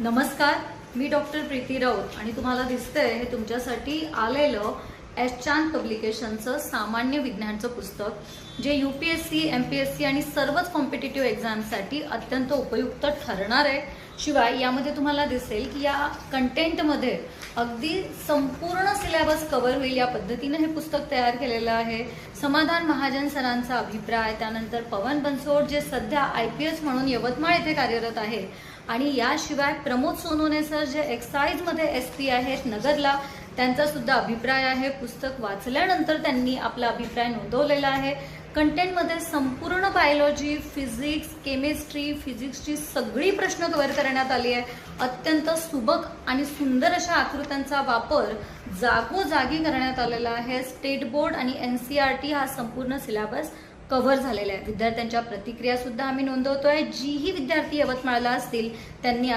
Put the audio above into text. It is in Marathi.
नमस्कार, मी डॉक्टर प्रीती राऊत आणि तुम्हाला दिसतंय हे तुमच्यासाठी आलेलं चांद पब्लिकेशनचं सामान्य विज्ञानचं पुस्तक जे UPSC, MPSC आणि सर्वच कॉम्पिटिटिव्ह एक्झामसाठी अत्यंत उपयुक्त ठरणार आहे। शिवाय यामध्ये तुम्हाला दिसेल की या कंटेंटमध्ये अगदी संपूर्ण सिलेबस कव्हर होईल या पद्धतीने हे पुस्तक तयार केलेलं आहे। समाधान महाजन सरांचा अभिप्राय, त्यानंतर पवन बनसोड जे सध्या IPS म्हणून यवतमाळ येथे कार्यरत आहे आणि याशिवाय प्रमोद सोनवणे सर जे एक्साइज मध्ये SP आहेत नगरला, त्यांचा सुद्धा अभिप्राय आहे। पुस्तक वाचल्यानंतर त्यांनी आपला अभिप्राय नोंदवलेला आहे। कंटेंटमध्ये संपूर्ण बायोलॉजी, फिजिक्स, केमिस्ट्री, फिजिक्सची सगळी प्रश्न कव्हर करण्यात आली आहे। अत्यंत सुबक आणि सुंदर अशा आकृत्यांचा वापर जागोजागी करण्यात आलेला आहे। स्टेट बोर्ड आणि NCERT हा संपूर्ण सिलेबस कव्हर झालेला आहे। विद्यार्थ्यांच्या प्रतिक्रिया सुद्धा आम्ही नोंदवतोय। जीही विद्यार्थी यवतमाळला असतील त्यांनी